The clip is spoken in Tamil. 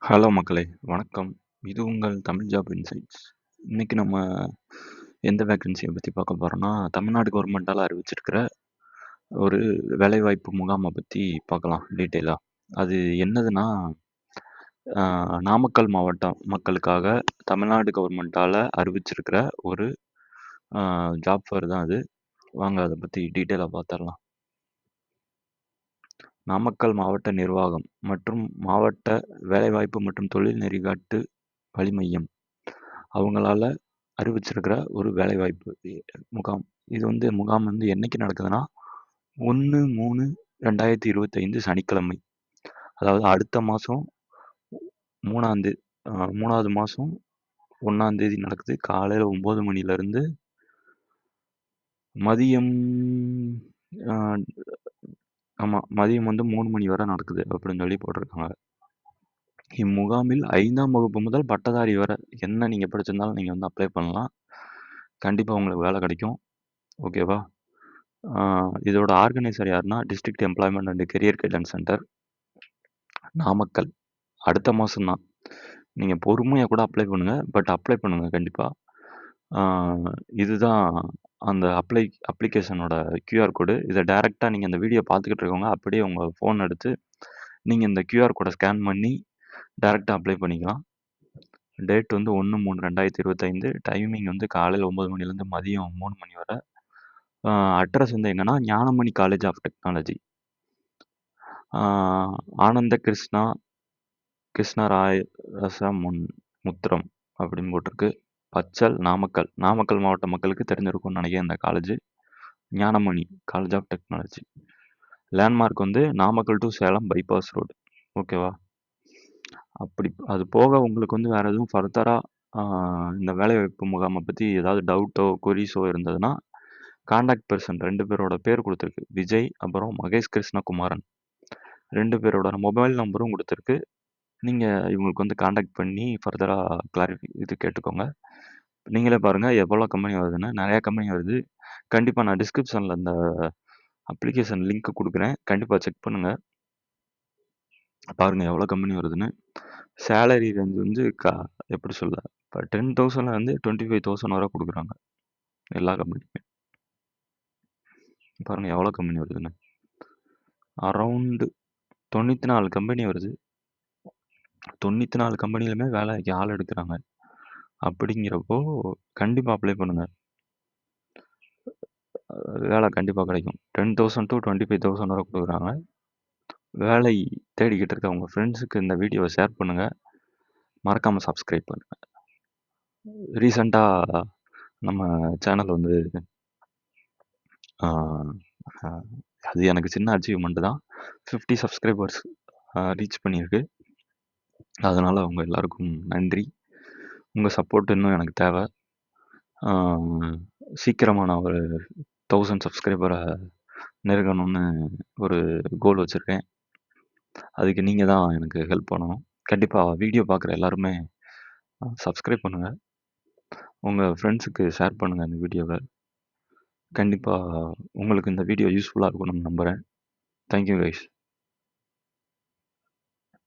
ஹலோ மக்களே! வணக்கம். இது உங்கள் தமிழ் ஜாப் இன்சைட்ஸ். இன்னைக்கு நம்ம எந்த வேக்கன்சிய பத்தி பார்க்க போறோம்னா, தமிழ்நாடு கவர்மெண்ட்டால அறிவிச்சிருக்கிற ஒரு வேலைவாய்ப்பு முகாம பத்தி பார்க்கலாம் டீட்டெயிலா. அது என்னதுன்னா, அ நாமக்கல் மாவட்டம் மக்களுக்காக தமிழ்நாடு கவர்மெண்ட்டால அறிவிச்சிருக்கிற ஒரு அ ஜாப் ஃபேர் தான் அது. வாங்க அத பத்தி டீட்டெயிலா பார்த்துரலாம். நாமக்கல் மாவட்ட நிர்வாகம் மற்றும் மாவட்ட வேலைவாய்ப்பு மற்றும் தொழில் நெறிகாட்டு வழி மையம் அவங்களால அறிவிச்சிருக்கிற ஒரு வேலைவாய்ப்பு முகாம். இது முகாம் என்னைக்கு நடக்குதுன்னா, 1/3/2025 சனிக்கிழமை. அதாவது அடுத்த மாசம் 3ஆம் தே 3வது மாசம் 1ஆம் தேதி நடக்குது. காலையில 9 மணிலேருந்து மதியம் அ ஆமா. மதியம் 3 மணி வரை நடக்குது அப்படின்னு சொல்லி போட்டிருக்காங்க. இம்முகாமில் 5ஆம் வகுப்பு முதல் பட்டதாரி வரை என்ன நீங்க படிச்சிருந்தாலும் நீங்க அப்ளை பண்ணலாம். கண்டிப்பா உங்களுக்கு வேலை கிடைக்கும். ஓகேவா? இதோட ஆர்கனைசர் யாருன்னா, district employment and career guidance centre, Namakkal. அடுத்த மாசம் தான். நீங்க பொறுமையா கூட அப்ளை பண்ணுங்க. பட் அப்ளை பண்ணுங்க கண்டிப்பா. ஆ இதுதான் அந்த அப்ளிகேஷனோட கியூஆர் கோடு. இத டைரக்ட்டா நீங்க இந்த வீடியோ பார்த்துக்கிட்டு இருக்கவங்க அப்படியே உங்க ஃபோன் எடுத்து நீங்க இந்த கியூஆர் கோட ஸ்கேன் பண்ணி டைரக்ட்டா அப்ளை பண்ணிக்கலாம். டேட் 1/3/2025. டைமிங் காலையில 9 மணிலேருந்து மதியம் 3 மணி வரை. அட்ரஸ் எங்கன்னா, ஞானமணி காலேஜ் ஆஃப் டெக்னாலஜி. ஆனந்த கிருஷ்ணராயச முத்திரம் அப்படின்னு போட்டிருக்கு. பச்சல், நாமக்கல். நாமக்கல் மாவட்ட மக்களுக்கு தெரிஞ்சிருக்கும்னு நினைக்கிறேன் இந்த college. Gnanamani college of technology. Landmark Namakkal to Salem bypass road. ஓகேவா? அப்படி அது போக உங்களுக்கு வேற எதுவும் ஃபர்தரா இந்த வேலைவாய்ப்பு முகாமை பற்றி ஏதாவது டவுட்டோ கொரீஸோ இருந்ததுன்னா, காண்டாக்ட் பர்சன் 2 பேரோட பேர் கொடுத்துருக்கு. விஜய் அப்புறம் மகேஷ் கிருஷ்ணகுமாரன். 2 பேரோட மொபைல் நம்பரும் கொடுத்துருக்கு. நீங்க இவங்களுக்கு காண்டாக்ட் பண்ணி ஃபர்தரா இது கேட்டுக்கோங்க. நீங்களே பாருங்க எவ்வளோ கம்பெனி வருதுன்னு. நிறைய கம்பெனி வருது. கண்டிப்பா நான் டிஸ்கிரிப்ஷன்ல இந்த அப்ளிகேஷன் லிங்க் கொடுக்குறேன். கண்டிப்பா செக் பண்ணுங்க. பாருங்க எவ்வளோ கம்பெனி வருதுன்னு. சேலரி ரேஞ்ச் எப்படி சொல்ல, இப்போ 10,000லேருந்து 25,000 வரை கொடுக்குறாங்க எல்லா கம்பெனியுமே. பாருங்க எவ்வளோ கம்பெனி வருதுன்னு. அரௌண்ட் 94 கம்பெனி வருது. 94 கம்பெனிலுமே வேலைக்கு ஆள் எடுக்கிறாங்க. அப்படிங்கிறப்போ கண்டிப்பாக அப்ளை பண்ணுங்க. வேலை கண்டிப்பாக கிடைக்கும். 10,000 to 25,000 வரை கொடுக்குறாங்க. வேலை தேடிக்கிட்டு இருக்க உங்கள் ஃப்ரெண்ட்ஸுக்கு இந்த வீடியோவை ஷேர் பண்ணுங்கள். மறக்காமல் சப்ஸ்கிரைப் பண்ணுங்கள். ரீசெண்டாக நம்ம சேனல் அது எனக்கு சின்ன அச்சீவ்மெண்ட் தான். 50 சப்ஸ்கிரைபர்ஸ் ரீச் பண்ணியிருக்கு. அதனால் உங்கள் எல்லாருக்கும் நன்றி. உங்கள் சப்போர்ட் இன்னும் எனக்கு தேவை. சீக்கிரமாக நான் ஒரு 1000 சப்ஸ்கிரைபரை நெருங்கணும்னு ஒரு கோல் வச்சுருக்கேன். அதுக்கு நீங்கள் தான் எனக்கு ஹெல்ப் பண்ணணும். கண்டிப்பாக வீடியோ பார்க்குற எல்லாருமே சப்ஸ்கிரைப் பண்ணுங்கள். உங்கள் ஃப்ரெண்ட்ஸுக்கு ஷேர் பண்ணுங்கள் இந்த வீடியோவை. கண்டிப்பாக உங்களுக்கு இந்த வீடியோ யூஸ்ஃபுல்லாக இருக்கும்னு நம்புகிறேன். Thank you guys.